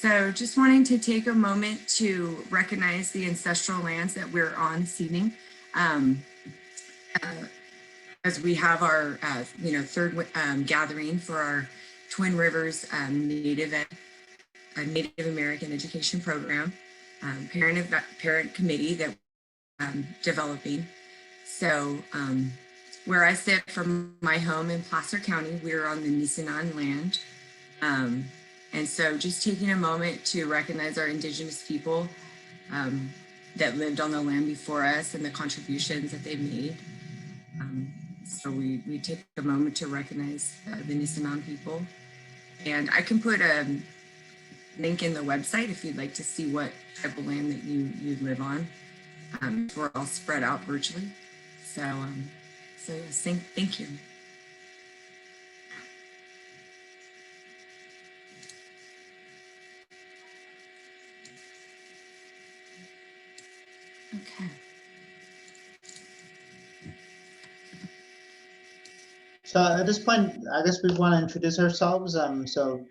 So just wanting to take a moment to recognize the ancestral lands that we're on this evening. As we have our, third gathering for our Twin Rivers Native American Education Program, parent committee that developing. So where I sit from my home in Placer County, we're on the Nisenan land. And so just taking a moment to recognize our Indigenous people that lived on the land before us and the contributions that they made. So we take a moment to recognize the Nisenan people. And I can put a link in the website if you'd like to see what type of land that you live on. We're all spread out virtually. So yes, thank you. Okay. So at this point, I guess we want to introduce ourselves. So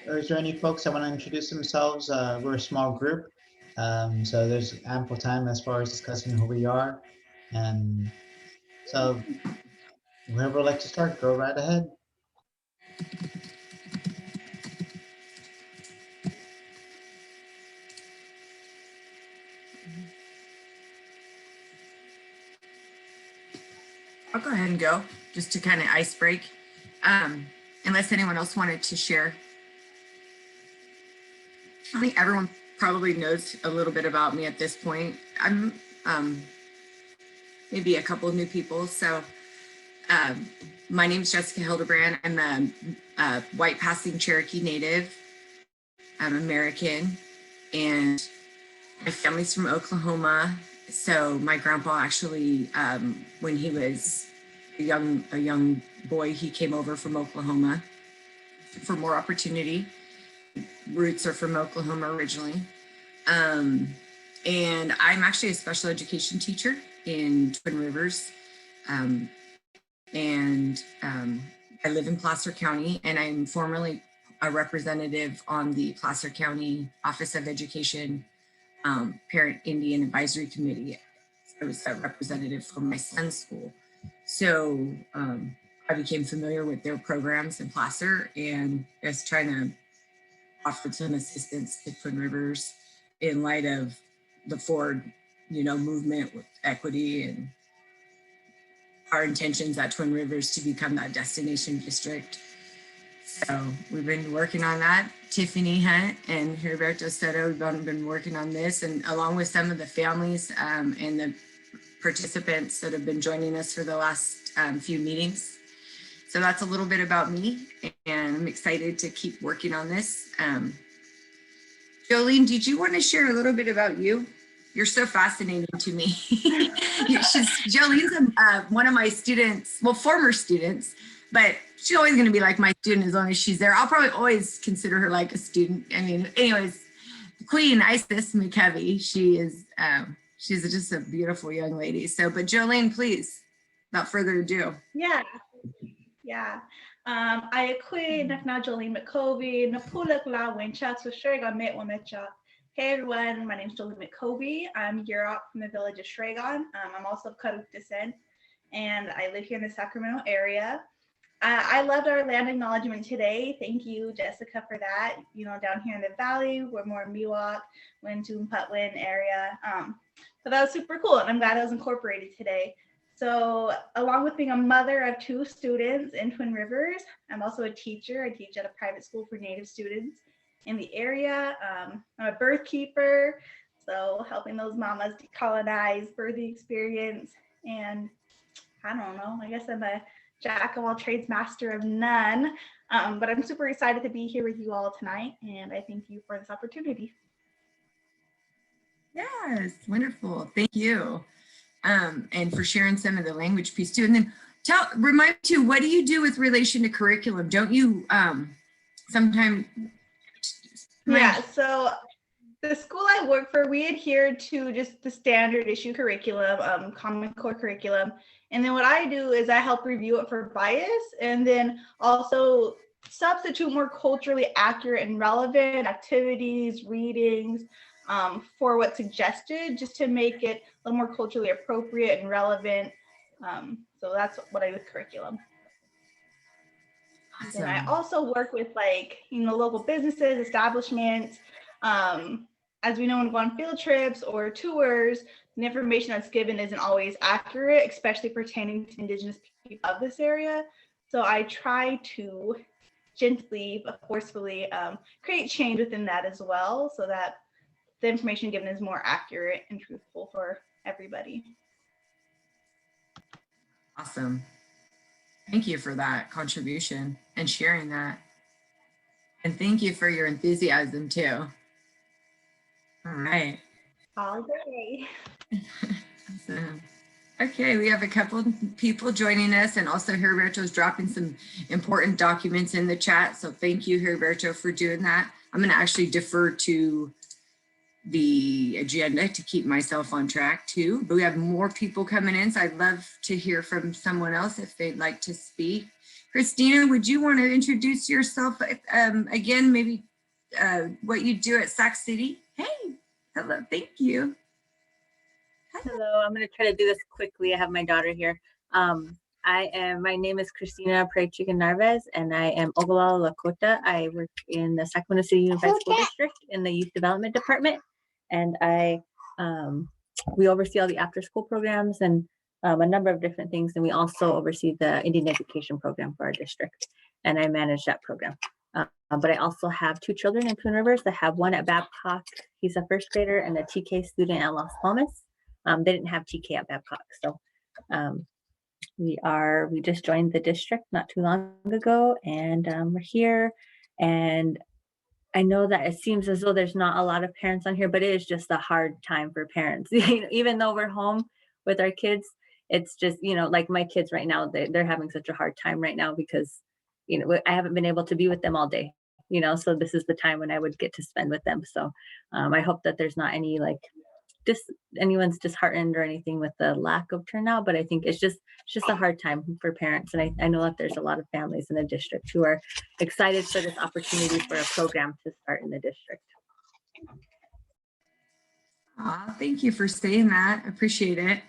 is there any folks that want to introduce themselves? We're a small group, so there's ample time as far as discussing who we are. And so whoever would like to start, go right ahead. I'll go ahead and go just to kind of ice break, unless anyone else wanted to share. I think everyone probably knows a little bit about me at this point. I'm maybe a couple of new people. So my name is Jessica Hildebrand. I'm a white passing Cherokee Native. I'm American, and my family's from Oklahoma. So my grandpa actually, when he was a young boy, he came over from Oklahoma for more opportunity. Roots are from Oklahoma originally. And I'm actually a special education teacher in Twin Rivers. I live in Placer County, and I'm formerly a representative on the Placer County Office of Education Parent Indian Advisory Committee. I was a representative for my son's school. So I became familiar with their programs in Placer, and was trying to offer some assistance to Twin Rivers in light of the forward, movement with equity and our intentions at Twin Rivers to become that destination district. So we've been working on that. Tiffany Hunt and Heriberto Soto, we've been working on this, and along with some of the families and the participants that have been joining us for the last few meetings. So that's a little bit about me, and I'm excited to keep working on this. Jolene, did you want to share a little bit about you? You're so fascinating to me. Jolene's one of my students, well, former students, but she's always going to be like my student as long as she's there. I'll probably always consider her like a student. I mean, anyways, Queen Isis McKevy, she's just a beautiful young lady. So, but Jolene, please, without further ado. Yeah. I quit now Jolene McCovey, Napulak La Winchak, so Shregon Met Womecha. Hey everyone, my name is Jolene McCovey. I'm Europe from the village of Shregon. I'm also of Karuk descent, and I live here in the Sacramento area. I loved our land acknowledgement today. Thank you, Jessica, for that. Down here in the valley, we're more Miwok, Wintoon, Putwin area. So that was super cool, and I'm glad it was incorporated today. So along with being a mother of 2 students in Twin Rivers, I'm also a teacher. I teach at a private school for Native students in the area. I'm a birth keeper, so helping those mamas decolonize birthing experience. And I don't know, I guess I'm a jack of all trades, master of none. But I'm super excited to be here with you all tonight, and I thank you for this opportunity. Yes, wonderful. Thank you. And for sharing some of the language piece too. And then remind me too, what do you do with relation to curriculum? Don't you sometimes? Yeah, so the school I work for, we adhere to just the standard issue curriculum, Common Core curriculum. And then what I do is I help review it for bias, and then also substitute more culturally accurate and relevant activities, readings for what's suggested, just to make it a little more culturally appropriate and relevant. So that's what I do with curriculum. And I Awesome. also work with local businesses, establishments. As we know, when we go on field trips or tours, the information that's given isn't always accurate, especially pertaining to Indigenous people of this area. So I try to gently but forcefully create change within that as well, so that the information given is more accurate and truthful for everybody. Awesome. Thank you for that contribution and sharing that. And thank you for your enthusiasm too. All right. All day. Awesome. Okay, we have a couple of people joining us, and also Heriberto's dropping some important documents in the chat. So thank you, Heriberto, for doing that. I'm going to actually defer to the agenda to keep myself on track too. But we have more people coming in, so I'd love to hear from someone else if they'd like to speak. Christina, would you want to introduce yourself again, maybe what you do at Sac City? Hey, hello, thank you. Hello, I'm going to try to do this quickly. I have my daughter here. My name is Christina Praychican Narvez, and I am Ogallala Lakota. I work in the Sacramento City Unified School District in the Youth Development Department, and we oversee all the after-school programs and a number of different things, and we also oversee the Indian Education Program for our district, and I manage that program. But I also have two children in Twin Rivers. I have one at Babcock. He's a first grader and a TK student at Las Palmas. They didn't have TK at Babcock, so we just joined the district not too long ago, and we're here. And I know that it seems as though there's not a lot of parents on here, but it is just a hard time for parents. Even though we're home with our kids, it's just, like my kids right now, they're having such a hard time right now because, I haven't been able to be with them all day, so this is the time when I would get to spend with them. So I hope that there's not any anyone's disheartened or anything with the lack of turnout, but I think it's just a hard time for parents. And I know that there's a lot of families in the district who are excited for this opportunity for a program to start in the district. Thank you for saying that. Appreciate it.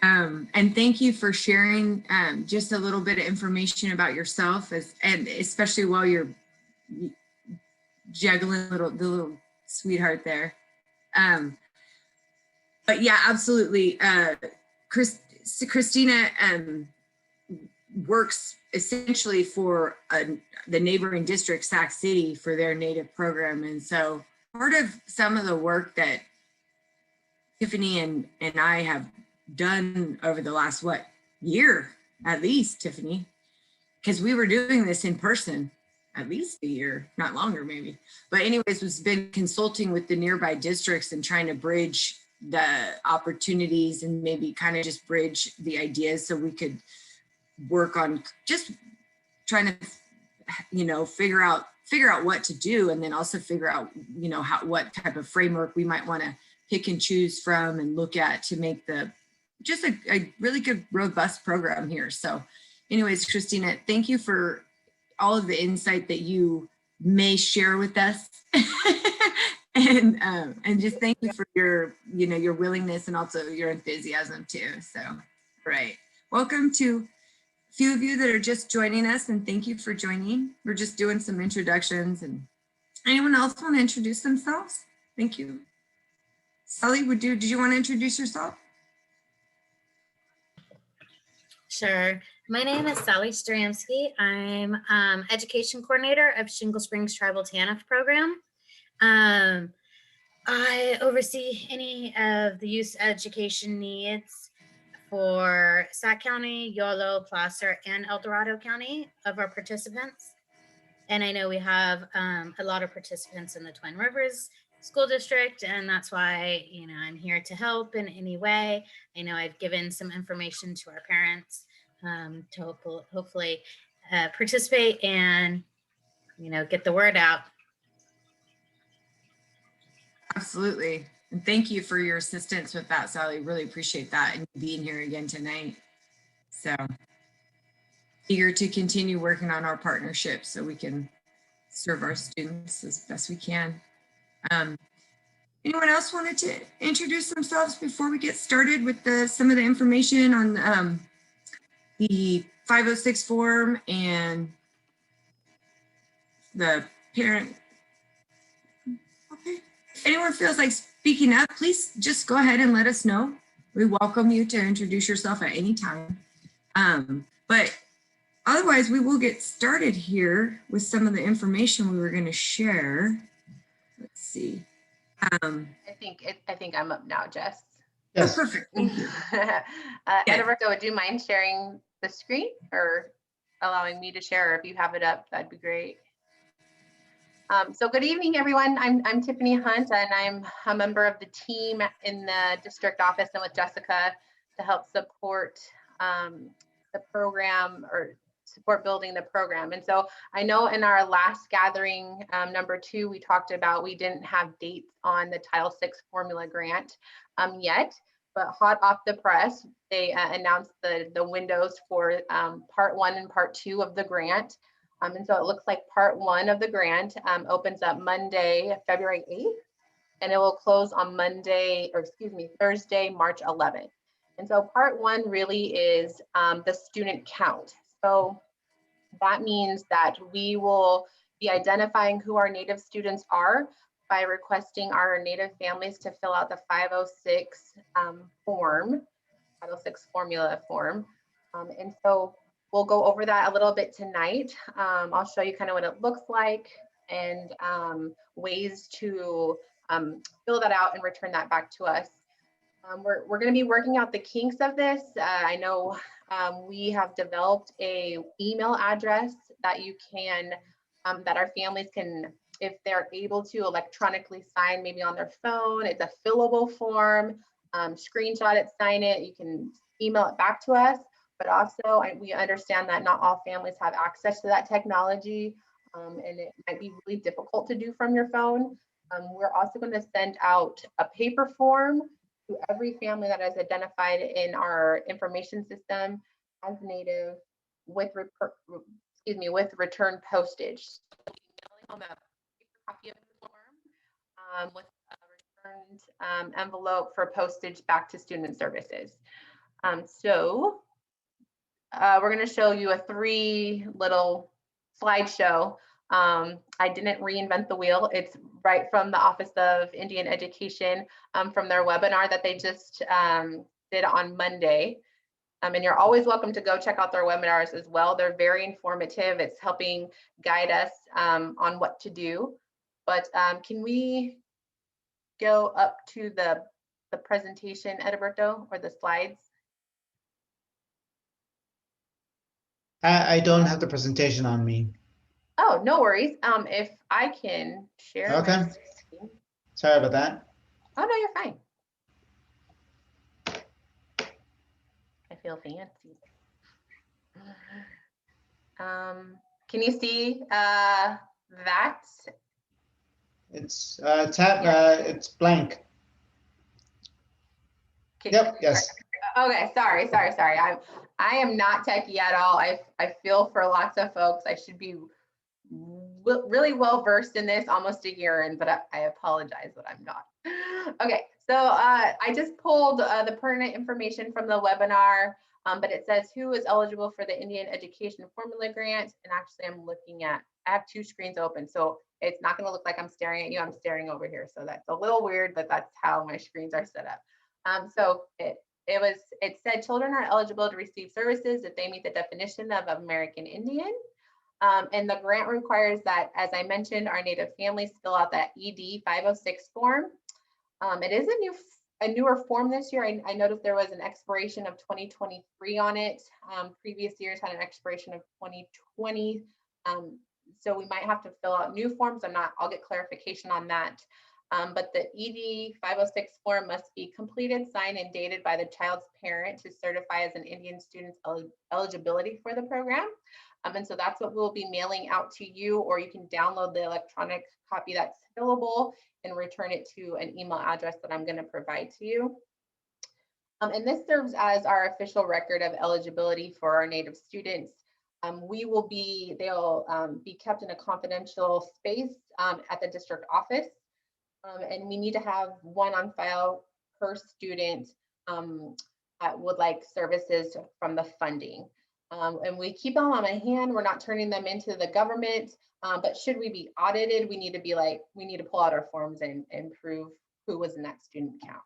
And thank you for sharing just a little bit of information about yourself, and especially while you're juggling the little sweetheart there. But yeah, absolutely. Christina works essentially for the neighboring district, Sac City, for their Native program. And so part of some of the work that Tiffany and I have done over the last, year, at least, Tiffany, because we were doing this in person at least a year, not longer maybe. But anyways, we've been consulting with the nearby districts and trying to bridge the opportunities and maybe kind of just bridge the ideas so we could work on just trying to, figure out what to do, and then also figure out, what type of framework we might want to pick and choose from and look at to make just a really good, robust program here. So anyways, Christina, thank you for all of the insight that you may share with us. and just thank you for your, your willingness and also your enthusiasm too. So, right. Welcome to a few of you that are just joining us, and thank you for joining. We're just doing some introductions, and anyone else want to introduce themselves? Thank you. Sally, did you want to introduce yourself? Sure. My name is Sally Stramsky. I'm education coordinator of Shingle Springs Tribal TANF program. I oversee any of the youth education needs for Sac County, Yolo, Placer, and El Dorado County of our participants. And I know we have a lot of participants in the Twin Rivers School District, and that's why, I'm here to help in any way. I know I've given some information to our parents to hopefully participate and, get the word out. Absolutely. And thank you for your assistance with that, Sally. Really appreciate that and being here again tonight. So, eager to continue working on our partnership so we can serve our students as best we can. Anyone else wanted to introduce themselves before we get started with some of the information on the 506 form and the parent? Okay. If anyone feels like speaking up, please just go ahead and let us know. We welcome you to introduce yourself at any time. But otherwise, we will get started here with some of the information we were going to share. Let's see. I think I'm up now, Jess. Yes. Oh, perfect. Thank you. Edilberto, would you mind sharing the screen or allowing me to share? Or if you have it up, that'd be great. So good evening, everyone. I'm Tiffany Hunt, and I'm a member of the team in the district office and with Jessica to help support the program or support building the program. And so I know in our last gathering, number 2, we talked about we didn't have dates on the Title VI formula grant yet, but hot off the press, they announced the windows for part 1 and part 2 of the grant. And so it looks like part 1 of the grant opens up Monday, February 8th, and it will close on Thursday, March 11th. And so part 1 really is the student count. So that means that we will be identifying who our Native students are by requesting our Native families to fill out the 506 form, 506 formula form. And so we'll go over that a little bit tonight. I'll show you kind of what it looks like and ways to fill that out and return that back to us. We're going to be working out the kinks of this. I know we have developed a email address that you can, that our families can, if they're able to electronically sign maybe on their phone. It's a fillable form, screenshot it, sign it, you can email it back to us. But also we understand that not all families have access to that technology, and it might be really difficult to do from your phone. We're also going to send out a paper form to every family that is identified in our information system as Native with return postage. So we'll be mailing them a paper copy of the form with a returned envelope for postage back to Student Services. So we're going to show you a 3 little slideshow. I didn't reinvent the wheel. It's right from the Office of Indian Education from their webinar that they just did on Monday. And you're always welcome to go check out their webinars as well. They're very informative. It's helping guide us on what to do. But can we go up to the presentation, Edilberto, or the slides? I don't have the presentation on me. Oh, no worries. If I can share. Okay. My screen. Sorry about that. Oh, no, you're fine. I feel fancy. Can you see that? It's it's blank. Yep. Yes. Okay. Sorry. I am not techie at all. I feel for lots of folks. I should be really well versed in this, almost a year in, but I apologize that I'm not. Okay, so I just pulled the pertinent information from the webinar, but it says who is eligible for the Indian Education Formula Grant. And actually I have 2 screens open, so it's not gonna look like I'm staring at you, I'm staring over here. So that's a little weird, but that's how my screens are set up. So it said children are eligible to receive services if they meet the definition of American Indian. And the grant requires that, as I mentioned, our Native families fill out that ED 506 form. It is a newer form this year. I noticed there was an expiration of 2023 on it. Previous years had an expiration of 2020. So we might have to fill out new forms. I'll get clarification on that. But the ED 506 form must be completed, signed, and dated by the child's parent to certify as an Indian student's eligibility for the program. And so that's what we'll be mailing out to you, or you can download the electronic copy that's fillable and return it to an email address that I'm going to provide to you. And this serves as our official record of eligibility for our Native students. They'll be kept in a confidential space at the district office. And we need to have one on file per student that would like services from the funding. And we keep them on hand. We're not turning them into the government, but should we be audited, we need to pull out our forms and prove who was in that student count.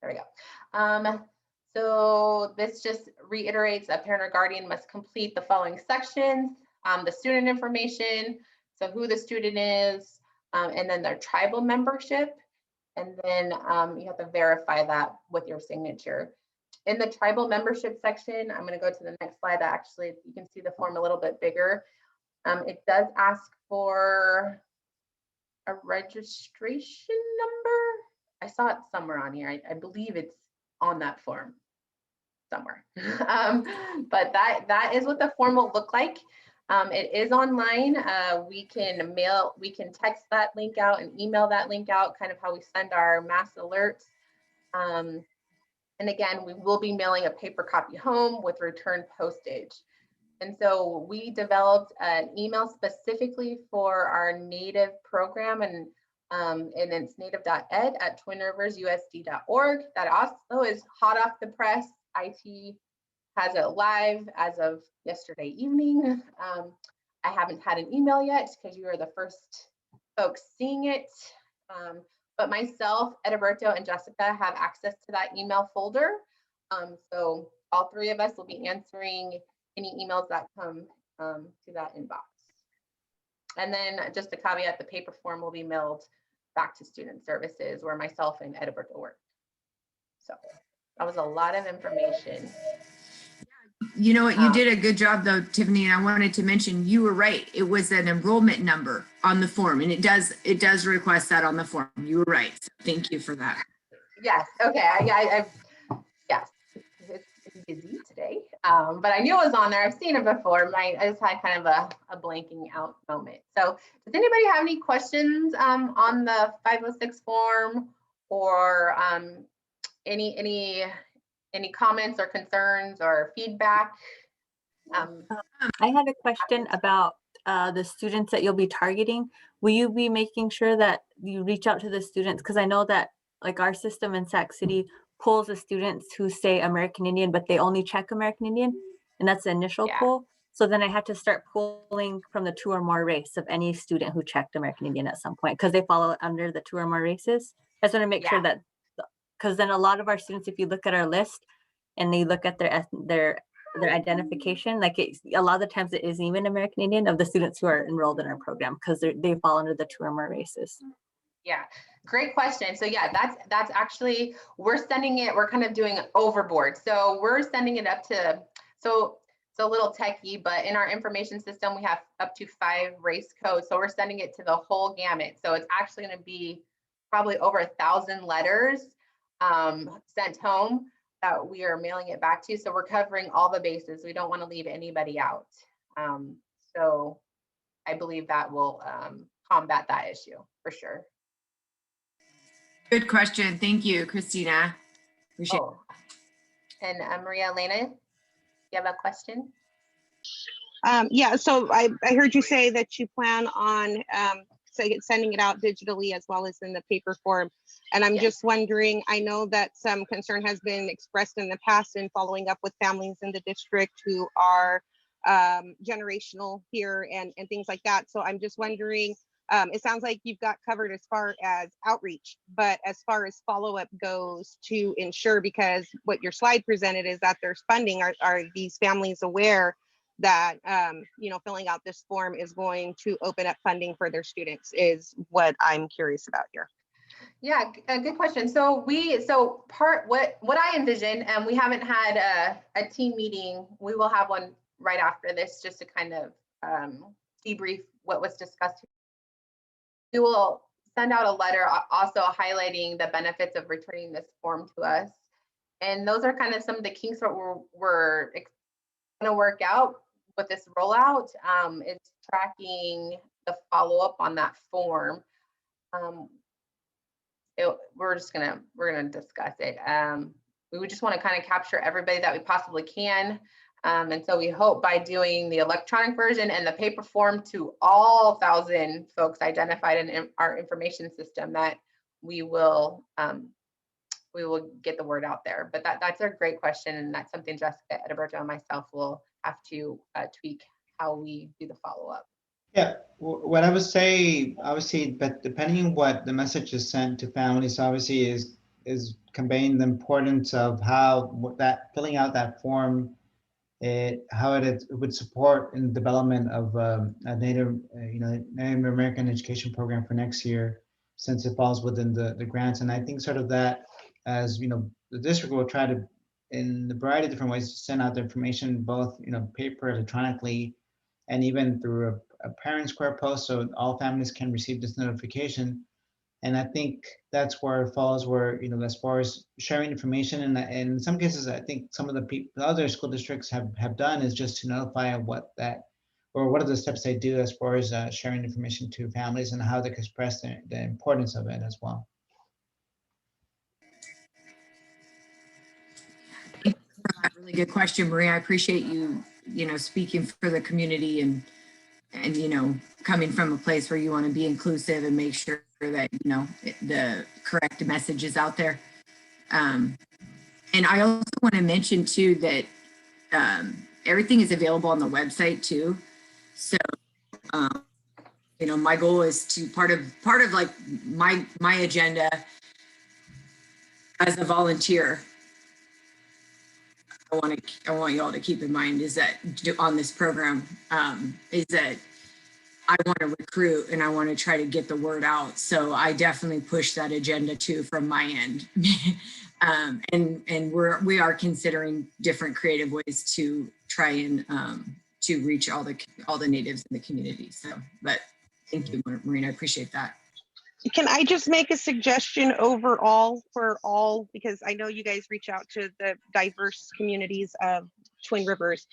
There we go. So this just reiterates a parent or guardian must complete the following sections: the student information, so who the student is, and then their tribal membership. And then you have to verify that with your signature. In the tribal membership section, I'm going to go to the next slide. Actually, you can see the form a little bit bigger. It does ask for a registration number. I saw it somewhere on here. I believe it's on that form somewhere. But that is what the form will look like. It is online. We can text that link out and email that link out, kind of how we send our mass alerts. And again, we will be mailing a paper copy home with return postage. And so we developed an email specifically for our native program, and it's native.ed@twinriversusd.org. That also is hot off the press. IT has it live as of yesterday evening. I haven't had an email yet because you are the first folks seeing it. But myself, Edilberto, and Jessica have access to that email folder. So all three of us will be answering any emails that come to that inbox. And then just a caveat, the paper form will be mailed back to Student Services where myself and Edilberto work. So that was a lot of information. You know what? You did a good job though, Tiffany, and I wanted to mention you were right. It was an enrollment number on the form, and it does request that on the form. You were right. So thank you for that. Yes. Okay. Yes. It's busy today, but I knew it was on there. I've seen it before. I just had kind of a blanking out moment. So does anybody have any questions on the 506 form, or any comments or concerns or feedback? I had a question about the students that you'll be targeting. Will you be making sure that you reach out to the students? Because I know that like our system in Sac City pulls the students who say American Indian, but they only check American Indian, and that's the initial pull. So then I had to start pulling from the 2 or more race of any student who checked American Indian at some point, because they fall under the 2 or more races. I just want to make sure that, because then a lot of our students, if you look at our list and they look at their identification, like a lot of the times it isn't even American Indian of the students who are enrolled in our program, because they fall under the 2 or more races. Yeah, great question. So yeah, that's actually, we're kind of doing it overboard. So we're sending it up to, so it's a little techie, but in our information system, we have up to 5 race codes. So we're sending it to the whole gamut. So it's actually going to be probably over 1,000 letters sent home that we are mailing it back to. So we're covering all the bases. We don't want to leave anybody out. So I believe that will combat that issue for sure. Good question. Thank you, Christina. Appreciate it. And Maria Elena, you have a question? Yeah, so I heard you say that you plan on sending it out digitally as well as in the paper form. And I'm just wondering, I know that some concern has been expressed in the past in following up with families in the district who are generational here and things like that. So I'm just wondering, it sounds like you've got covered as far as outreach, but as far as follow-up goes to ensure, because what your slide presented is that there's funding, are these families aware that filling out this form is going to open up funding for their students, is what I'm curious about here. Yeah, a good question. So what I envision, and we haven't had a team meeting, we will have one right after this just to kind of debrief what was discussed. We will send out a letter also highlighting the benefits of returning this form to us. And those are kind of some of the kinks that we're going to work out with this rollout. It's tracking the follow-up on that form. We're gonna discuss it. we would just want to kind of capture everybody that we possibly can. And so we hope by doing the electronic version and the paper form to all 1,000 folks identified in our information system that we will get the word out there. But that's a great question, and that's something Jessica Edberto and myself will have to tweak how we do the follow-up. Yeah, what I would say, obviously, but depending on what the message is sent to families, obviously is conveying the importance of how that filling out that form, how it would support in the development of a Native American education program for next year, since it falls within the grants. And I think sort of that, as you know, the district will try to, in a variety of different ways, to send out the information, both paper, electronically, and even through a parent square post, so all families can receive this notification. And I think that's where it falls, where, as far as sharing information, and in some cases, I think some of the other school districts have done is just to notify what are the steps they do as far as sharing information to families and how they can express the importance of it as well. Really good question, Maria. I appreciate you, speaking for the community and coming from a place where you want to be inclusive and make sure that, the correct message is out there. And I also want to mention too that everything is available on the website too. So, my goal is to part of like my agenda as a volunteer. I want you all to keep in mind is that on this program is that I want to recruit and I want to try to get the word out. So I definitely push that agenda too from my end. And we are considering different creative ways to try and to reach all the natives in the community. So, but thank you, Marina. I appreciate that. Can I just make a suggestion overall for all, because I know you guys reach out to the diverse communities of Twin Rivers.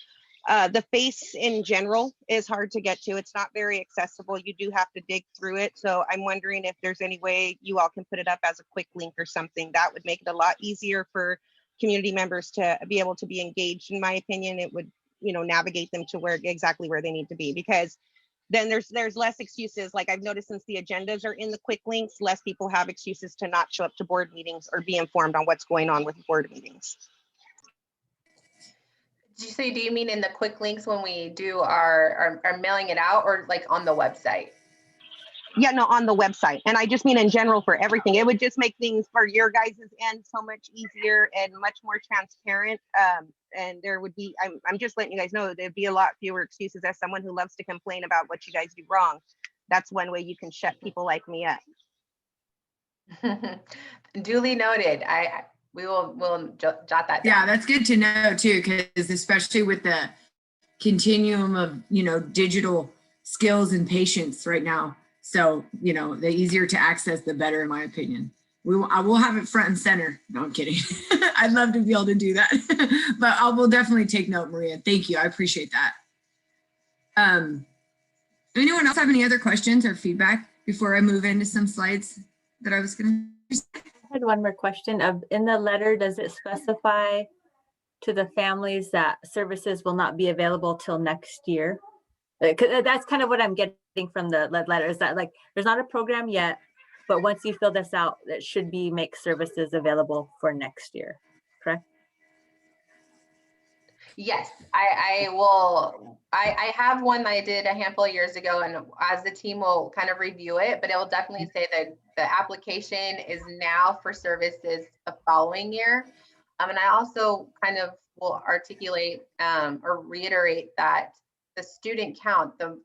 The face in general is hard to get to. It's not very accessible. You do have to dig through it. So I'm wondering if there's any way you all can put it up as a quick link or something. That would make it a lot easier for community members to be able to be engaged. In my opinion, it would, navigate them to exactly where they need to be, because then there's less excuses. Like I've noticed since the agendas are in the quick links, less people have excuses to not show up to board meetings or be informed on what's going on with board meetings. Do you mean in the quick links when we do our mailing it out, or like on the website? Yeah, no, on the website. And I just mean in general for everything. It would just make things for your guys' end so much easier and much more transparent. And there would be, I'm just letting you guys know, there'd be a lot fewer excuses. As someone who loves to complain about what you guys do wrong, that's one way you can shut people like me up. Duly noted. We'll jot that down. Yeah, that's good to know too, because especially with the continuum of, digital skills and patience right now. So, the easier to access, the better, in my opinion. I will have it front and center. No, I'm kidding. I'd love to be able to do that, but I will definitely take note, Maria. Thank you. I appreciate that. Anyone else have any other questions or feedback before I move into some slides that I was going to? I had one more question. In the letter, does it specify to the families that services will not be available till next year? That's kind of what I'm getting from the letter, is that like there's not a program yet, but once you fill this out, it should make services available for next year, correct? Yes, I will. I have one that I did a handful of years ago, and as the team will kind of review it, but it will definitely say that the application is now for services the following year. And I also kind of will articulate or reiterate that the student count, the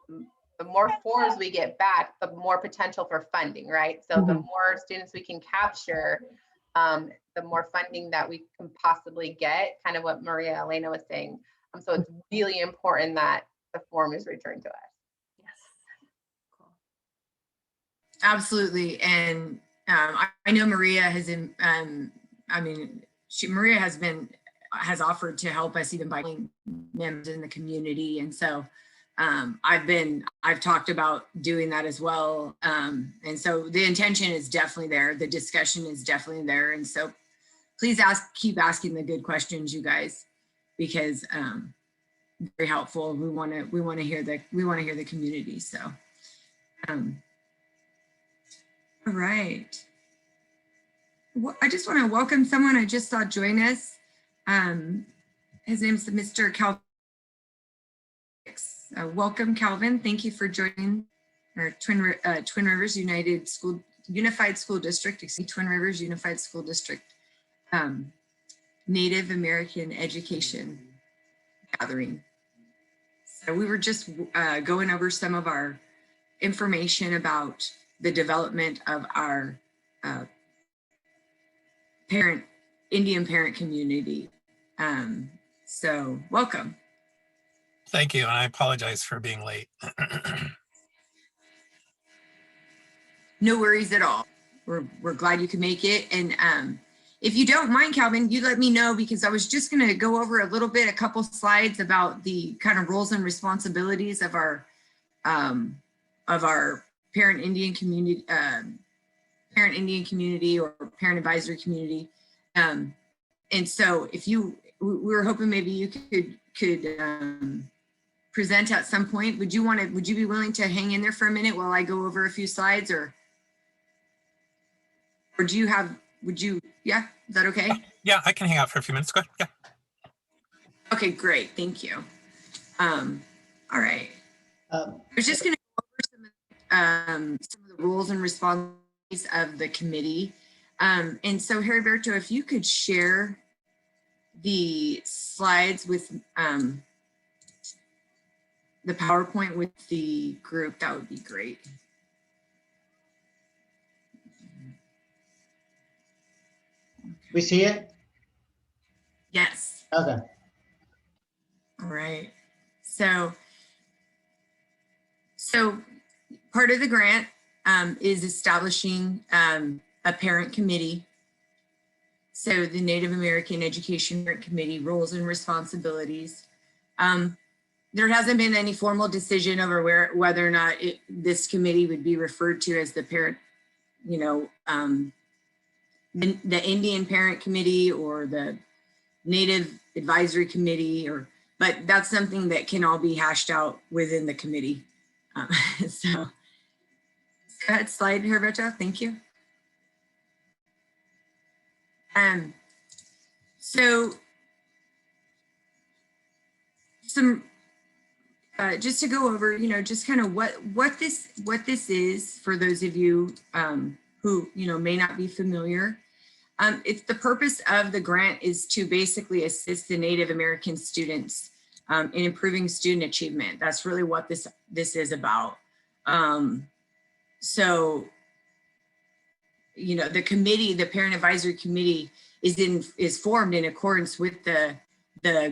more forms we get back, the more potential for funding, right? So the more students we can capture, the more funding that we can possibly get, kind of what Maria Elena was saying. So it's really important that the form is returned to us. Yes. Cool. Absolutely. And I know Maria has, Maria has offered to help us even by members in the community. And so I've talked about doing that as well. And so the intention is definitely there. The discussion is definitely there. And so please keep asking the good questions, you guys, because very helpful. We want to hear the community. So, all right. Well, I just want to welcome someone I just saw join us. His name's Mr. Calvin. Welcome, Calvin. Thank you for joining our Twin Rivers Unified School District, Twin Rivers Unified School District Native American Education Gathering. So we were just going over some of our information about the development of our Indian parent community. So welcome. Thank you, and I apologize for being late. No worries at all. We're glad you could make it. And if you don't mind, Calvin, you let me know, because I was just going to go over a couple slides about the kind of roles and responsibilities of our parent Indian community, or parent advisory community. And so we were hoping maybe you could present at some point. Would you be willing to hang in there for a minute while I go over a few slides, or yeah, is that okay? Yeah, I can hang out for a few minutes. Go ahead. Yeah. Okay, great. Thank you. All right. I was just going to go over some of the roles and responsibilities of the committee. And so, Heriberto, if you could share the slides with the PowerPoint with the group, that would be great. We see it? Yes. Okay. All right. So part of the grant is establishing a parent committee. So the Native American Education Parent Committee roles and responsibilities. There hasn't been any formal decision over whether or not this committee would be referred to as the parent, the Indian Parent Committee or the Native Advisory Committee, but that's something that can all be hashed out within the committee. So go ahead, slide, Heriberto. Thank you. So just to go over, just kind of what this is for those of you who may not be familiar. It's the purpose of the grant is to basically assist the Native American students in improving student achievement. That's really what this is about. So, the committee, the Parent Advisory Committee, is formed in accordance with the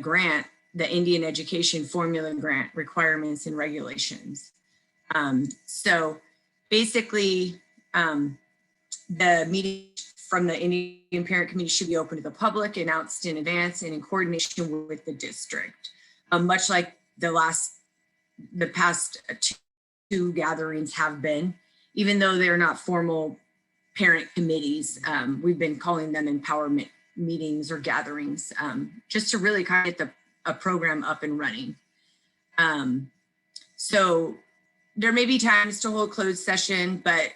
grant, the Indian Education Formula Grant requirements and regulations. So basically, the meeting from the Indian Parent Committee should be open to the public, announced in advance, and in coordination with the district. Much like the past two gatherings have been, even though they're not formal parent committees, we've been calling them empowerment meetings or gatherings, just to really kind of get a program up and running. So there may be times to hold closed session, but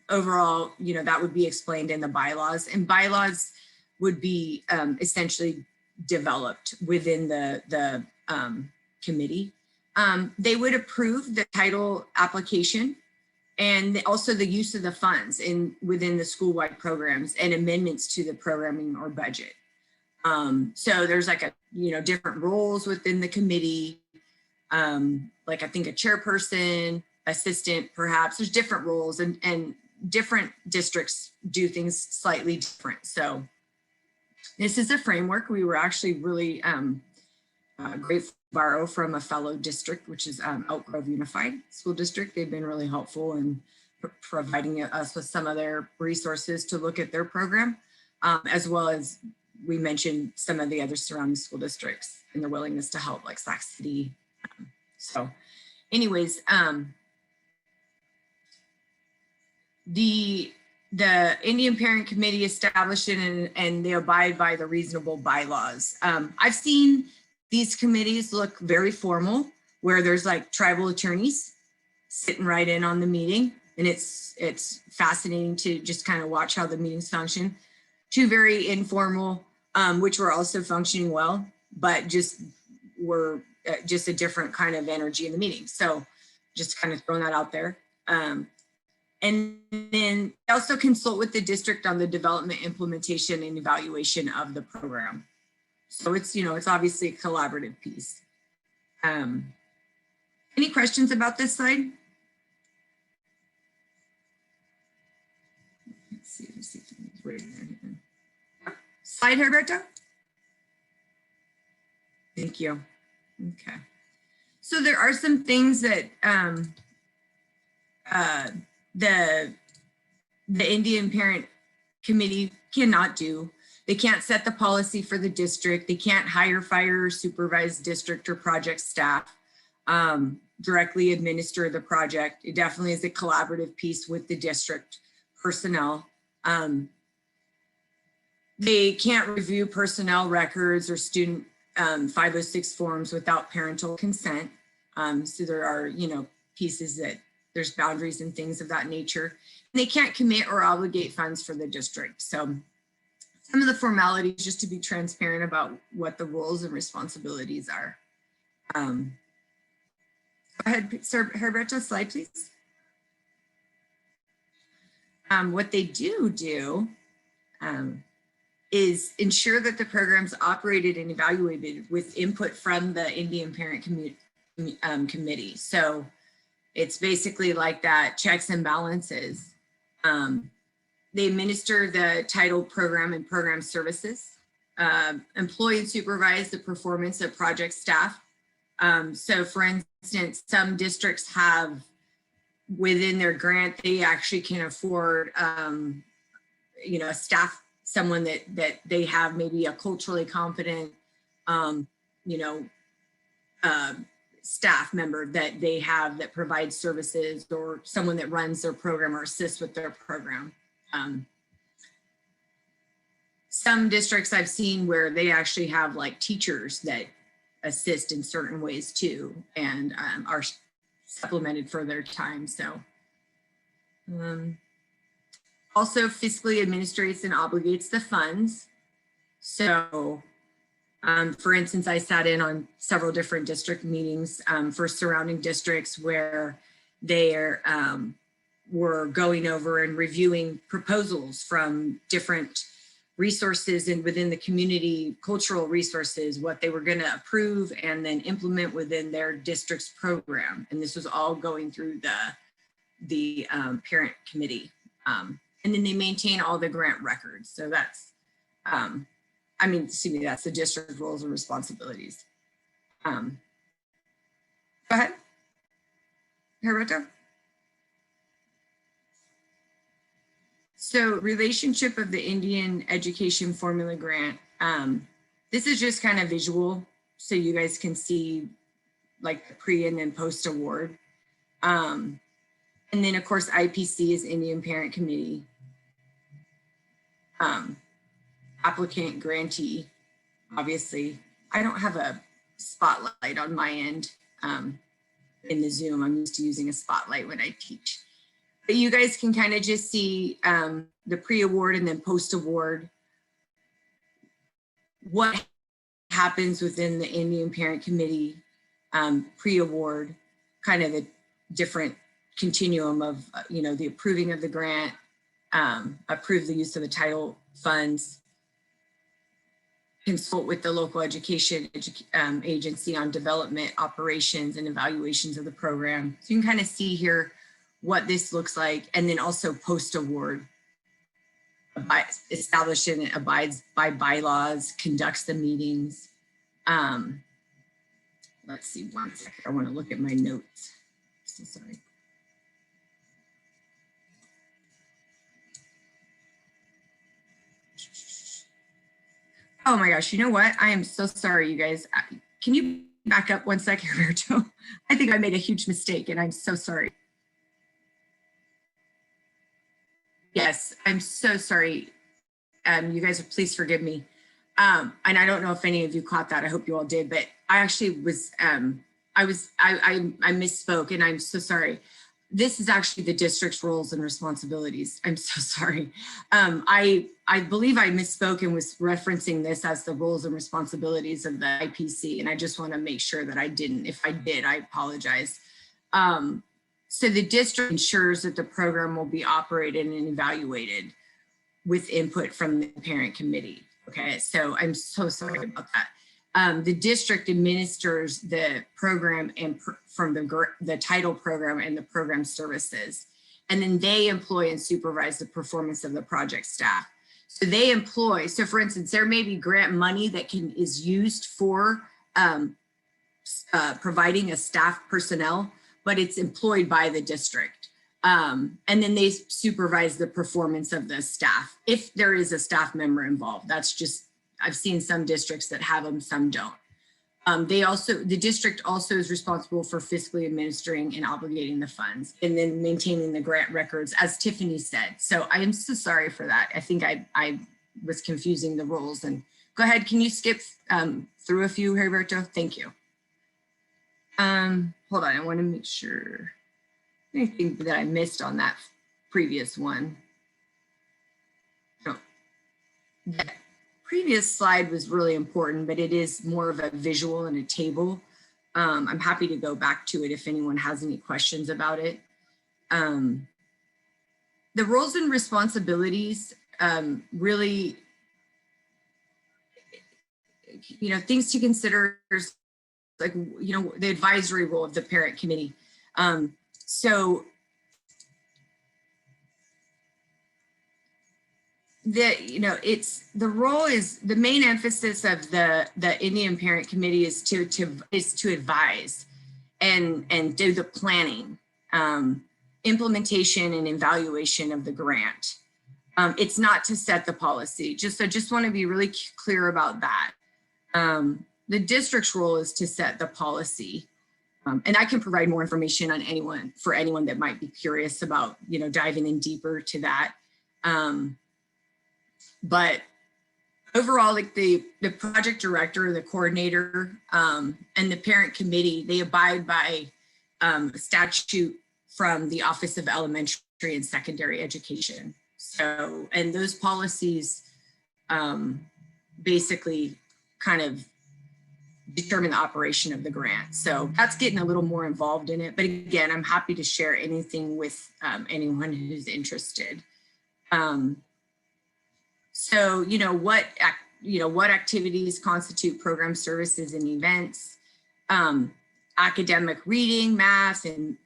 overall, that would be explained in the bylaws, and bylaws would be essentially developed within the committee. They would approve the title application and also the use of the funds within the school-wide programs and amendments to the programming or budget. So there's like different roles within the committee, like I think a chairperson, assistant, perhaps. There's different roles, and different districts do things slightly different. So this is a framework. We were actually really grateful to borrow from a fellow district, which is Elk Grove Unified School District. They've been really helpful in providing us with some of their resources to look at their program, as well as we mentioned some of the other surrounding school districts and their willingness to help, like Sac City. So anyways, the the Indian Parent Committee established it and they abide by the reasonable bylaws. I've seen these committees look very formal, where there's like tribal attorneys sitting right in on the meeting. And it's fascinating to just kind of watch how the meetings function. Two very informal, which were also functioning well, but just were just a different kind of energy in the meeting. So just kind of throwing that out there. And then also consult with the district on the development, implementation, and evaluation of the program. So it's, you know, it's obviously a collaborative piece. Any questions about this slide? Let's see if it's right there. Slide, Herberto? Thank you. Okay. So there are some things that the Indian Parent Committee cannot do. They can't set the policy for the district. They can't hire, fire, or supervise district or project staff, directly administer the project. It definitely is a collaborative piece with the district personnel. They can't review personnel records or student 506 forms without parental consent. So there are, you know, pieces that there's boundaries and things of that nature. And they can't commit or obligate funds for the district. So some of the formalities, just to be transparent about what the roles and responsibilities are. Go ahead, Sir Herberto, slide please. What they do is ensure that the program's operated and evaluated with input from the Indian Parent Committee. So it's basically like that, checks and balances. They administer the title program and program services, employ and supervise the performance of project staff. So for instance, some districts have within their grant, they actually can afford, you know, a staff, someone that they have maybe a culturally competent, you know, staff member that they have that provides services, or someone that runs their program or assists with their program. Some districts I've seen where they actually have like teachers that assist in certain ways too, and are supplemented for their time. So also fiscally administrates and obligates the funds. So for instance, I sat in on several different district meetings for surrounding districts where they were going over and reviewing proposals from different resources and within the community, cultural resources, what they were going to approve and then implement within their district's program. And this was all going through the parent committee. And then they maintain all the grant records. So that's, I mean, excuse me, that's the district roles and responsibilities. Go ahead, Herberto. So relationship of the Indian Education Formula Grant. This is just kind of visual so you guys can see like the pre and then post award. And then of course, IPC is Indian Parent Committee. Applicant grantee, obviously. I don't have a spotlight on my end in the Zoom. I'm used to using a spotlight when I teach. But you guys can kind of just see the pre-award and then post-award, what happens within the Indian Parent Committee pre-award, kind of the different continuum of, you know, the approving of the grant, approve the use of the title funds, consult with the local education agency on development, operations, and evaluations of the program. So you can kind of see here what this looks like, and then also post-award, established and abides by bylaws, conducts the meetings. Let's see, one second, I want to look at my notes. So sorry. Oh my gosh, you know what? I am so sorry, you guys. Can you back up one second, Roberto? I think I made a huge mistake and I'm so sorry. Yes, I'm so sorry. You guys, please forgive me. And I don't know if any of you caught that. I hope you all did, but I actually was, I misspoke, and I'm so sorry. This is actually the district's roles and responsibilities. I'm so sorry. I believe I misspoke and was referencing this as the roles and responsibilities of the IPC, and I just want to make sure that I didn't. If I did, I apologize. So the district ensures that the program will be operated and evaluated with input from the parent committee. Okay, so I'm so sorry about that. The district administers the program and from the title program and the program services, and then they employ and supervise the performance of the project staff. So they employ, so for instance, there may be grant money that is used for providing a staff personnel, but it's employed by the district. And then they supervise the performance of the staff. If there is a staff member involved, that's just, I've seen some districts that have them, some don't. The district also is responsible for fiscally administering and obligating the funds and then maintaining the grant records, as Tiffany said. So I am so sorry for that. I think I was confusing the roles. And go ahead, can you skip through a few, Heriberto? Thank you. Hold on, I want to make sure anything that I missed on that previous one. No. The previous slide was really important, but it is more of a visual and a table. I'm happy to go back to it if anyone has any questions about it. The roles and responsibilities really, things to consider, like, the advisory role of the parent committee. So the role is, the main emphasis of the Indian Parent Committee is to advise and do the planning, implementation and evaluation of the grant. It's not to set the policy. I just want to be really clear about that. The district's role is to set the policy. And I can provide more information on anyone that might be curious about, diving in deeper to that. But overall, like the project director, the coordinator, and the parent committee, they abide by statute from the Office of Elementary and Secondary Education. So, and those policies basically kind of determine the operation of the grant. So that's getting a little more involved in it. But again, I'm happy to share anything with anyone who's interested. So, what activities constitute program services and events, academic reading, math, and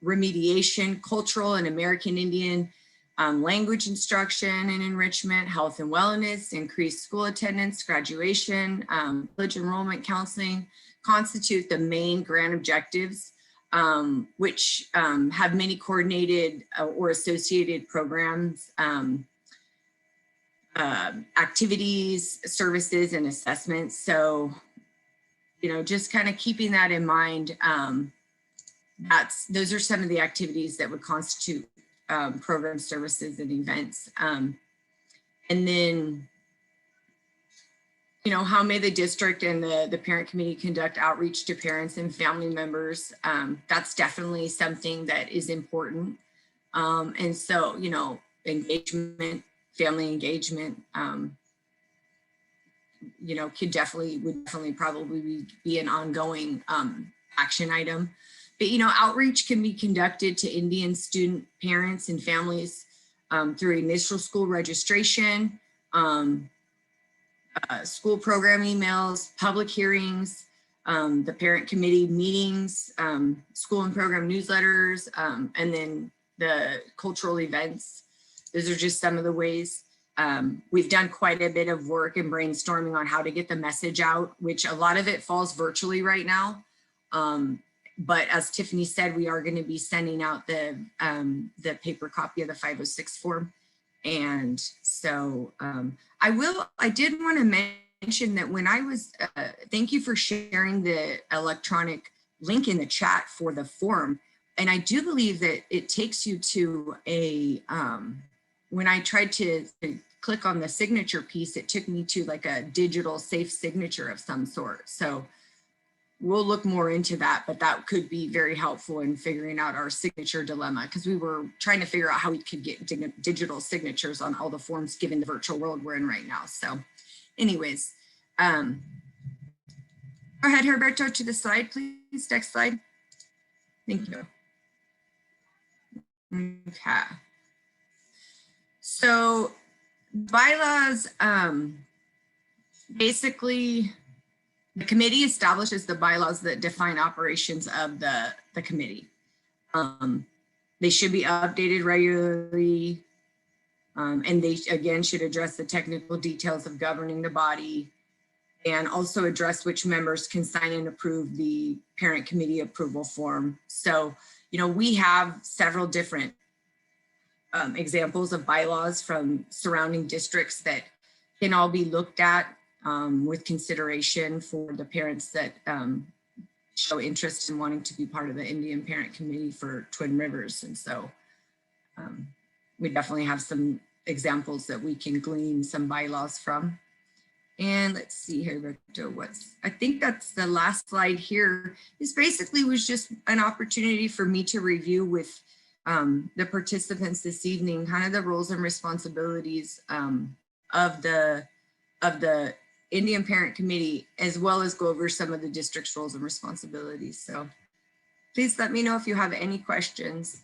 remediation, cultural and American Indian language instruction and enrichment, health and wellness, increased school attendance, graduation, college enrollment counseling constitute the main grant objectives, which have many coordinated or associated programs, activities, services, and assessments. So, just kind of keeping that in mind, those are some of the activities that would constitute program services and events. And then, how may the district and the parent committee conduct outreach to parents and family members? That's definitely something that is important. And so, engagement, family engagement, would definitely probably be an ongoing action item. But, outreach can be conducted to Indian student parents and families through initial school registration, school program emails, public hearings, the parent committee meetings, school and program newsletters, and then the cultural events. Those are just some of the ways. We've done quite a bit of work and brainstorming on how to get the message out, which a lot of it falls virtually right now. But as Tiffany said, we are going to be sending out the paper copy of the 506 form. And so I did want to mention that when I was, thank you for sharing the electronic link in the chat for the form. and I do believe that it takes you to a, when I tried to click on the signature piece, it took me to like a digital safe signature of some sort. So we'll look more into that, but that could be very helpful in figuring out our signature dilemma, because we were trying to figure out how we could get digital signatures on all the forms given the virtual world we're in right now. So anyways, go ahead, Herberto, to the slide, please. Next slide. Thank you. Okay. So bylaws, basically, the committee establishes the bylaws that define operations of the committee. They should be updated regularly, and they, again, should address the technical details of governing the body, and also address which members can sign and approve the parent committee approval form. So, you know, we have several different examples of bylaws from surrounding districts that can all be looked at with consideration for the parents that show interest in wanting to be part of the Indian Parent Committee for Twin Rivers. And so we definitely have some examples that we can glean some bylaws from. And let's see here, Victor, I think that's the last slide here. This basically was just an opportunity for me to review with the participants this evening, kind of the roles and responsibilities of the Indian Parent Committee, as well as go over some of the district's roles and responsibilities. So please let me know if you have any questions.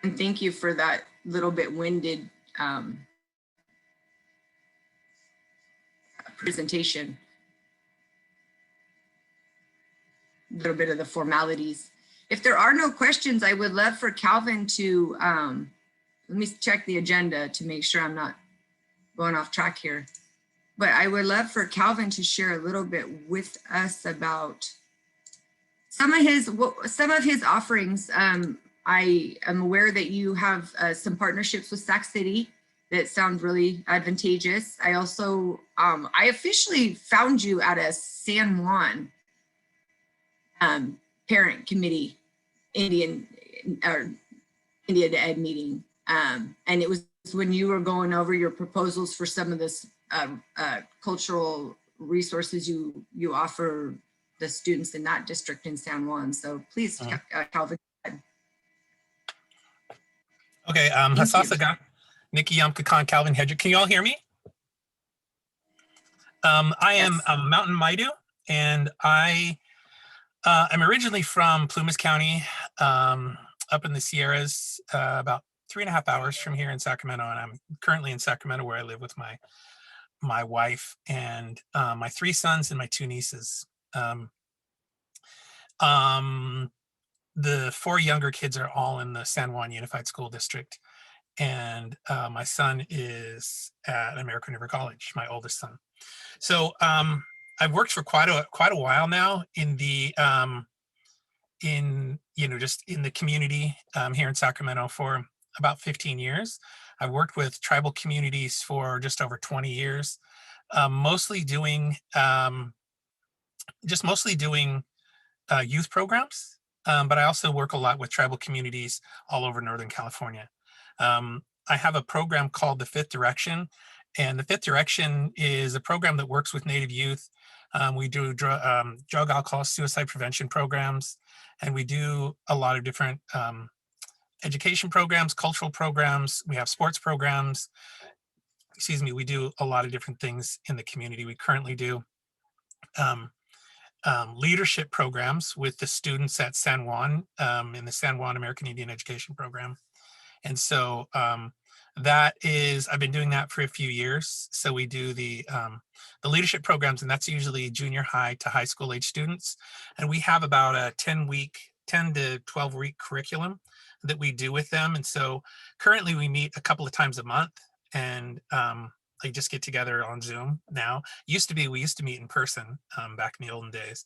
And thank you for that little bit winded presentation. A little bit of the formalities. If there are no questions, I would love for Calvin to, let me check the agenda to make sure I'm not going off track here. But I would love for Calvin to share a little bit with us about some of his offerings. I am aware that you have some partnerships with Sac City that sound really advantageous. I also, I officially found you at a San Juan Parent Committee Indian Ed meeting. And it was when you were going over your proposals for some of this cultural resources you offer the students in that district in San Juan. So please, Calvin. Okay, Hasasa Nikki Yamkakan, Calvin Hedger. Can you all hear me? I am Mountain Maidu, and I'm originally from Plumas County, up in the Sierras, about 3.5 hours from here in Sacramento, and I'm currently in Sacramento, where I live with my wife and my 3 sons and my 2 nieces. The 4 younger kids are all in the San Juan Unified School District, and my son is at American River College, my oldest son. So I've worked for quite a while now in the just in the community here in Sacramento for about 15 years. I've worked with tribal communities for just over 20 years, mostly doing youth programs, but I also work a lot with tribal communities all over Northern California. I have a program called the Fifth Direction, and the Fifth Direction is a program that works with Native youth. We do drug, alcohol, suicide prevention programs, and we do a lot of different education programs, cultural programs. We have sports programs. Excuse me, we do a lot of different things in the community. We currently do leadership programs with the students at San Juan, in the San Juan American Indian Education Program. And so that is, I've been doing that for a few years. So we do the leadership programs, and that's usually junior high to high school age students. And we have about a 10 to 12 week curriculum that we do with them. And so currently we meet a couple of times a month, and they just get together on Zoom now. We used to meet in person back in the olden days,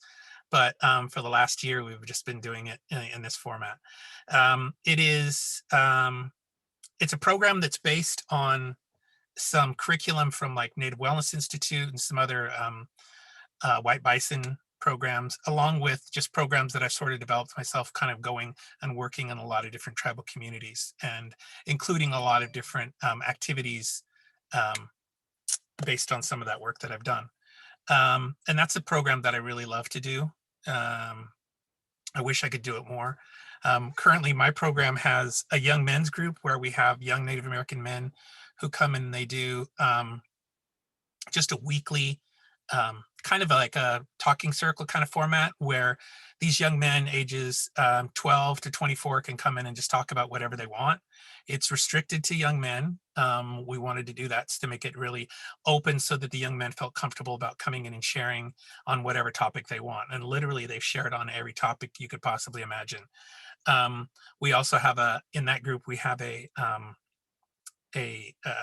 but for the last year, we've just been doing it in this format. It's a program that's based on some curriculum from like Native Wellness Institute and some other white bison programs, along with just programs that I've sort of developed myself, kind of going and working in a lot of different tribal communities, and including a lot of different activities based on some of that work that I've done. And that's a program that I really love to do. I wish I could do it more. Currently, my program has a young men's group where we have young Native American men who come and they do just a weekly kind of like a talking circle kind of format, where these young men ages 12 to 24 can come in and just talk about whatever they want. It's restricted to young men. We wanted to do that to make it really open so that the young men felt comfortable about coming in and sharing on whatever topic they want. And literally they've shared on every topic you could possibly imagine. We also have in that group, we have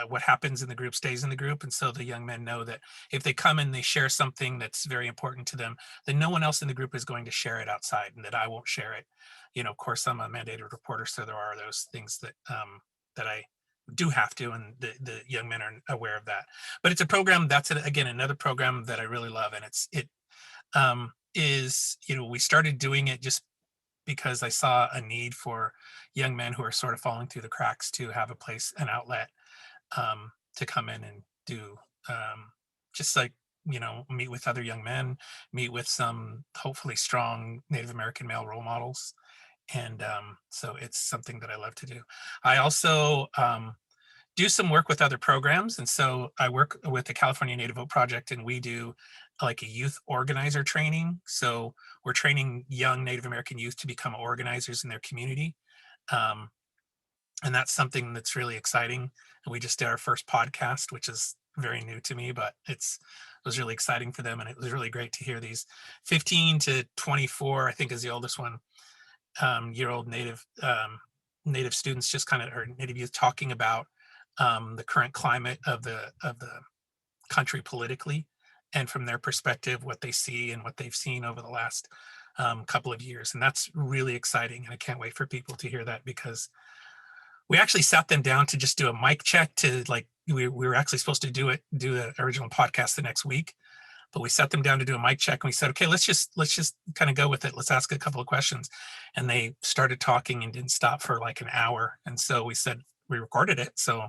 what happens in the group stays in the group. And so the young men know that if they come and they share something that's very important to them, then no one else in the group is going to share it outside, and that I won't share it. You know, of course, I'm a mandated reporter, so there are those things that that I do have to, and the young men are aware of that. But it's a program that's again another program that I really love, and it is, you know, we started doing it just because I saw a need for young men who are sort of falling through the cracks to have a place, an outlet to come in and do just like, you know, meet with other young men, meet with some hopefully strong Native American male role models. And so it's something that I love to do. I also do some work with other programs. And so I work with the California Native Vote Project, and we do like a youth organizer training. So we're training young Native American youth to become organizers in their community. And that's something that's really exciting. And we just did our first podcast, which is very new to me, but it was really exciting for them. And it was really great to hear these 15 to 24, I think is the oldest one, year old Native students, just kind of, or Native youth, talking about the current climate of the country politically, and from their perspective, what they see and what they've seen over the last couple of years. And that's really exciting. And I can't wait for people to hear that, because we actually sat them down to just do a mic check to, like, we were actually supposed to do the original podcast the next week, but we sat them down to do a mic check, and we said, okay, let's just kind of go with it. Let's ask a couple of questions. And they started talking and didn't stop for like an hour. And so we said, we recorded it, so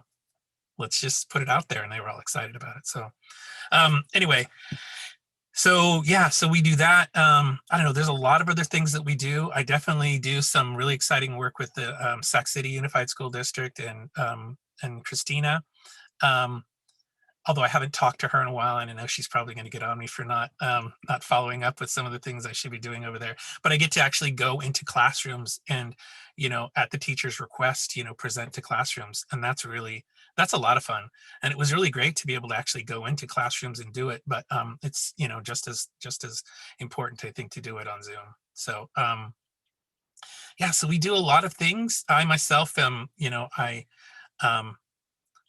let's just put it out there. And they were all excited about it. So anyway, so yeah, so we do that. I don't know, there's a lot of other things that we do. I definitely do some really exciting work with the Sac City Unified School District and Christina. Although I haven't talked to her in a while, and I know she's probably going to get on me for not following up with some of the things I should be doing over there. But I get to actually go into classrooms and, you know, at the teacher's request, you know, present to classrooms. And that's a lot of fun. And it was really great to be able to actually go into classrooms and do it. But it's, you know, just as important, I think, to do it on Zoom. So yeah, so we do a lot of things. I myself am, you know, I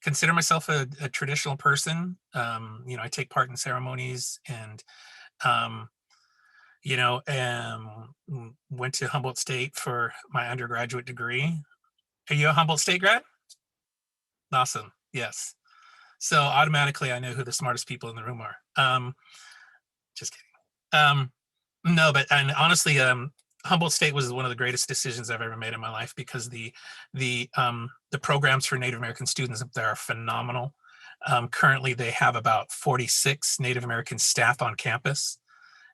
consider myself a traditional person. You know, I take part in ceremonies, and you know, went to Humboldt State for my undergraduate degree. Are you a Humboldt State grad? Awesome. Yes. So automatically I know who the smartest people in the room are. Just kidding. No, but, and honestly, Humboldt State was one of the greatest decisions I've ever made in my life, because the programs for Native American students up there are phenomenal. Currently, they have about 46 Native American staff on campus,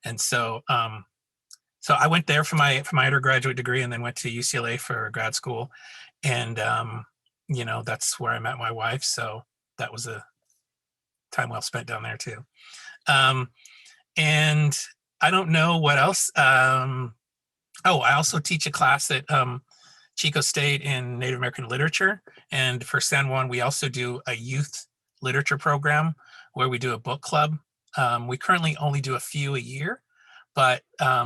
and so so I went there for my undergraduate degree, and then went to UCLA for grad school, and you know, that's where I met my wife. So that was a time well spent down there too. And I don't know what else. Oh, I also teach a class at Chico State in Native American literature. And for San Juan, we also do a youth literature program where we do a book club. We currently only do a few a year, but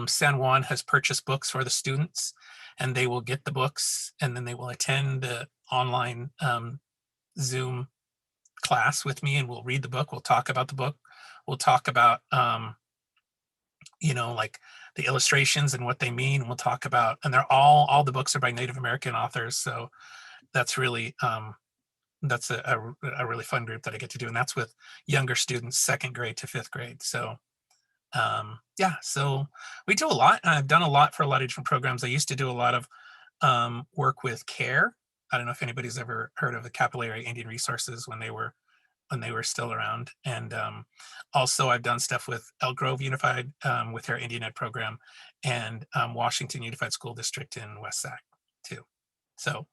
San Juan has purchased books for the students, and they will get the books, and then they will attend the online Zoom class with me, and we'll read the book. We'll talk about the book. We'll talk about, you know, like the illustrations and what they mean. And we'll talk about, and they're all the books are by Native American authors. So that's really, that's a really fun group that I get to do. And that's with younger students, 2nd grade to 5th grade. So Yeah, so we do a lot. And I've done a lot for a lot of different programs. I used to do a lot of work with CARE. I don't know if anybody's ever heard of the Capillary Indian Resources when they were still around. And also I've done stuff with Elk Grove Unified with their Indian Ed program, and Washington Unified School District in West Sac too. So,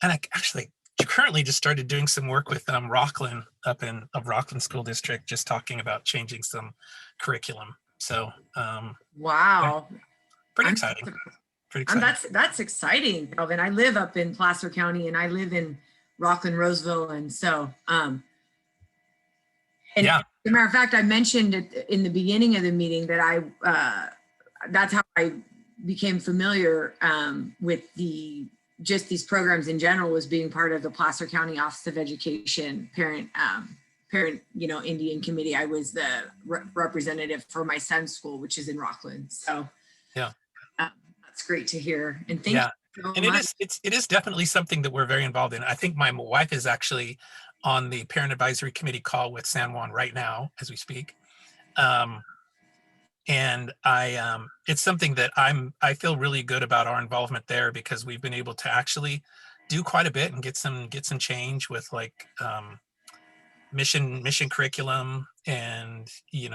and I actually currently just started doing some work with Rockland up in Rockland School District, just talking about changing some curriculum. So Wow. pretty I'm- exciting. Pretty exciting. That's exciting, Calvin. I live up in Placer County and I live in Rockland, Roseville. And so, and Yeah. as a matter of fact, I mentioned it in the beginning of the meeting that that's how I became familiar with just these programs in general, was being part of the Placer County Office of Education parent, Indian committee. I was the representative for my son's school, which is in Rockland. So Yeah. that's great to hear. And thank Yeah. you so And much. it is definitely something that we're very involved in. I think my wife is actually on the parent advisory committee call with San Juan right now as we speak. And it's something that I feel really good about our involvement there, because we've been able to actually do quite a bit and get some change with like mission curriculum, and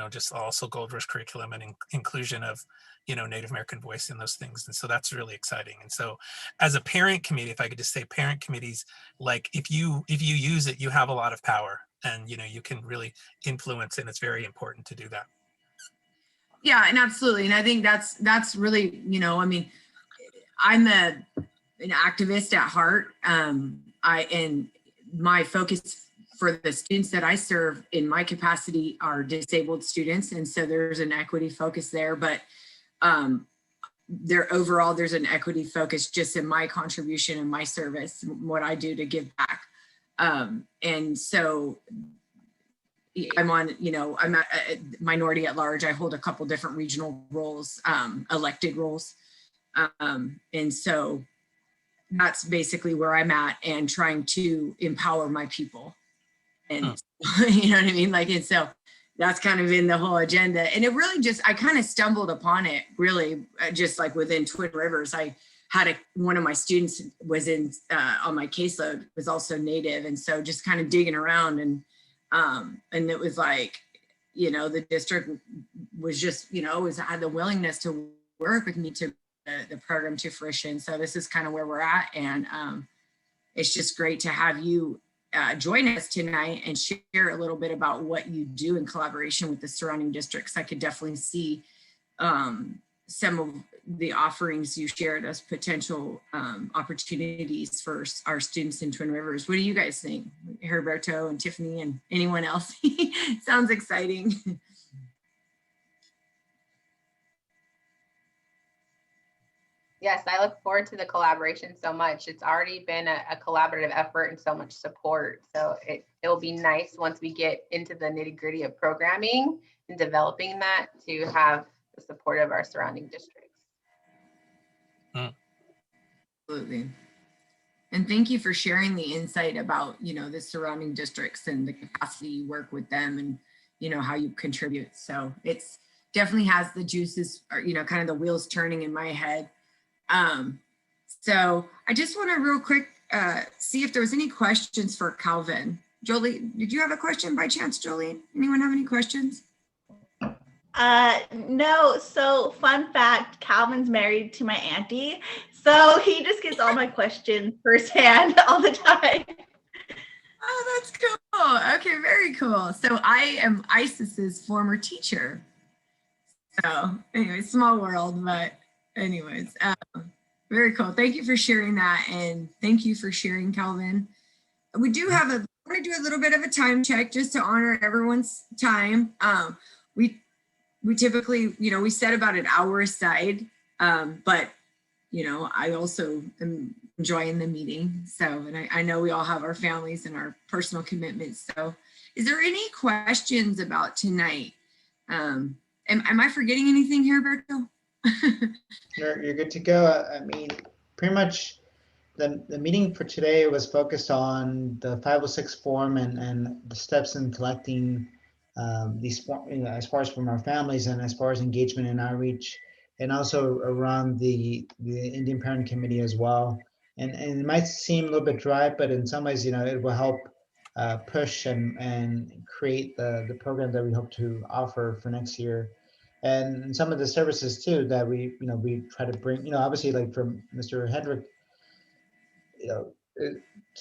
just also Gold Rush curriculum, and inclusion of Native American voice in those things. And so that's really exciting. And so as a parent committee, if I could just say, parent committees, like if you use it, you have a lot of power, and you can really influence, and it's very important to do that. Yeah, and absolutely. And I think that's really, I mean, I'm an activist at heart. And my focus for the students that I serve in my capacity are disabled students. And so there's an equity focus there, but there's an equity focus just in my contribution and my service, what I do to give back. And so I'm on, I'm a minority at large. I hold a couple different regional roles, elected roles. And so that's basically where I'm at, and trying to empower my people. And you know what I mean? And so that's kind of in the whole agenda. And it really I kind of stumbled upon it really just like within Twin Rivers. I had one of my students was on my caseload, was also Native. And so just kind of digging around, and it was like, the district was just, had the willingness to work with me to the program to fruition. So this is kind of where we're at. And it's just great to have you join us tonight and share a little bit about what you do in collaboration with the surrounding districts. I could definitely see some of the offerings you shared as potential opportunities for our students in Twin Rivers. What do you guys think? Heriberto and Tiffany and anyone else? Sounds exciting. Yes, I look forward to the collaboration so much. It's already been a collaborative effort and so much support. So it'll be nice once we get into the nitty-gritty of programming and developing that, to have the support of our surrounding districts. Absolutely. And thank you for sharing the insight about, the surrounding districts and the capacity you work with them, and, how you contribute. So it's definitely has the juices, or, kind of the wheels turning in my head. So I just want to real quick see if there was any questions for Calvin. Jolie, did you have a question by chance, Jolie? Anyone have any questions? No. So fun fact, Calvin's married to my auntie. So he just gets all my questions firsthand all the time. Oh, that's cool. Okay, very cool. So I am Isis's former teacher. So anyway, small world, but anyways, very cool. Thank you for sharing that. And thank you for sharing, Calvin. We do have I want to do a little bit of a time check just to honor everyone's time. We typically, we set about an hour aside, but, I also am enjoying the meeting. So, and I know we all have our families and our personal commitments. So is there any questions about tonight? Am I forgetting anything here, Berto? You're good to go. I mean, pretty much the meeting for today was focused on the 506 form and the steps in collecting as far as from our families and as far as engagement and outreach, and also around the Indian Parent Committee as well. And it might seem a little bit dry, but in some ways, it will help push and create the program that we hope to offer for next year. And some of the services too that we try to bring, obviously like from Mr. Hendrick,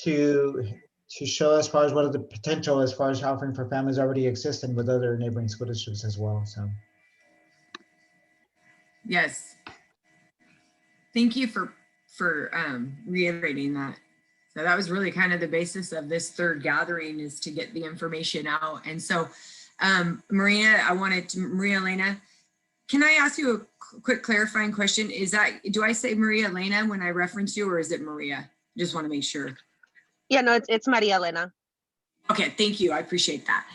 to show as far as what are the potential as far as offering for families already exist and with other neighboring school districts as well. So Yes. Thank you for reiterating that. So that was really kind of the basis of this third gathering, is to get the information out. And so Maria Elena, can I ask you a quick clarifying question? Do I say Maria Elena when I reference you, or is it Maria? Just want to make sure. Yeah, no, it's Maria Elena. Okay, thank you. I appreciate that.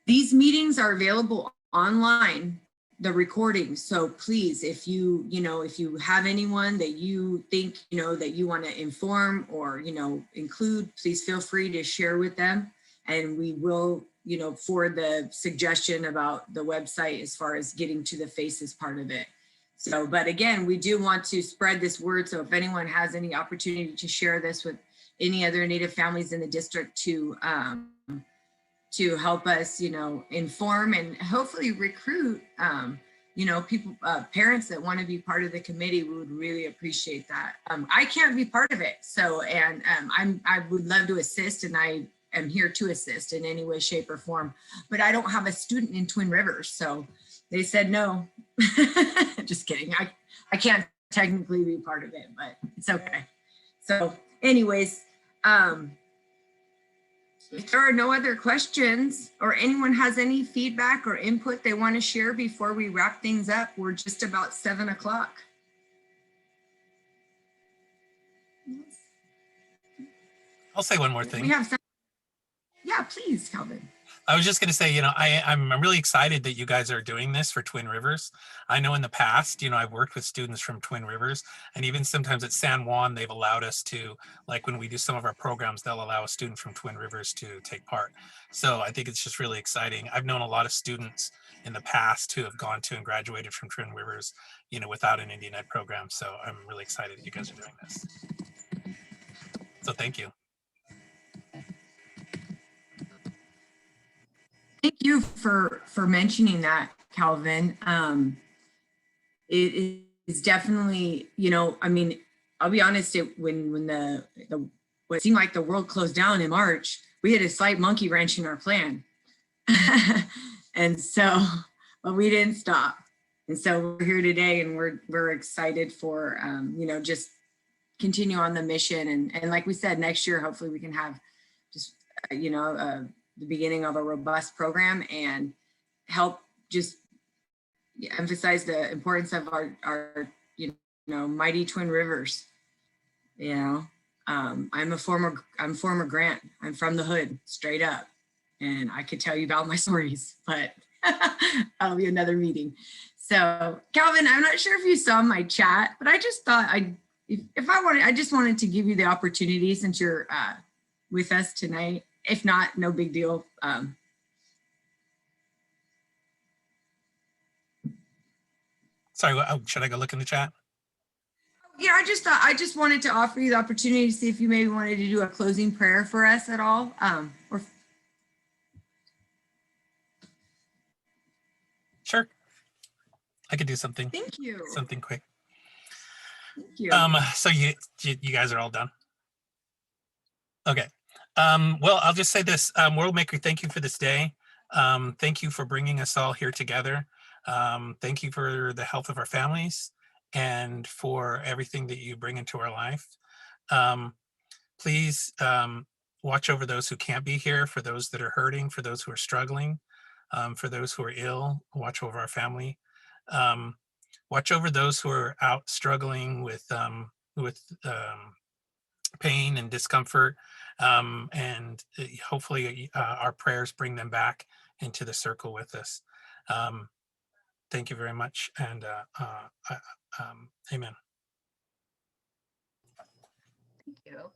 These meetings are available online, the recordings. So please, if you have anyone that you think, that you want to inform or, include, please feel free to share with them. And we will, forward the suggestion about the website as far as getting to the faces part of it. So, but again, we do want to spread this word. So if anyone has any opportunity to share this with any other Native families in the district to help us, inform and hopefully recruit, people, parents that want to be part of the committee, we would really appreciate that. I can't be part of it. So, and I would love to assist, and I am here to assist in any way, shape or form, but I don't have a student in Twin Rivers. So they said, no, just kidding. I can't technically be part of it, but it's okay. So anyways, if there are no other questions or anyone has any feedback or input they want to share before we wrap things up, we're just about 7 o'clock. I'll say one more thing. We have some. Yeah, please, Calvin. I was just going to say, I'm really excited that you guys are doing this for Twin Rivers. I know in the past, I've worked with students from Twin Rivers, and even sometimes at San Juan, they've allowed us to, like when we do some of our programs, they'll allow a student from Twin Rivers to take part. So I think it's just really exciting. I've known a lot of students in the past who have gone to and graduated from Twin Rivers, without an Indian Ed program. So I'm really excited that you guys are doing this. So thank you. Thank you for mentioning that, Calvin. It is definitely, I'll be honest, when it seemed like the world closed down in March, we had a slight monkey wrench in our plan. And so, but we didn't stop. And so we're here today, and we're excited for, just continue on the mission. And like we said, next year, hopefully we can have just, the beginning of a robust program and help just emphasize the importance of our mighty Twin Rivers. I'm former Grant. I'm from the hood, straight up, and I could tell you about my stories, but that'll be another meeting. So Calvin, I'm not sure if you saw my chat, but I just thought I just wanted to give you the opportunity, since you're with us tonight. If not, no big deal. Sorry, should I go look in the chat? Yeah, I just wanted to offer you the opportunity to see if you maybe wanted to do a closing prayer for us at all. Sure. I could do something. Thank you. Something quick. Thank you. So you guys are all done? Okay. Well, I'll just say this, World Maker, thank you for this day. Thank you for bringing us all here together. Thank you for the health of our families and for everything that you bring into our life. Please watch over those who can't be here, for those that are hurting, for those who are struggling, for those who are ill. Watch over our family. Watch over those who are out struggling with pain and discomfort, and hopefully our prayers bring them back into the circle with us. Thank you very much, and amen. Thank you.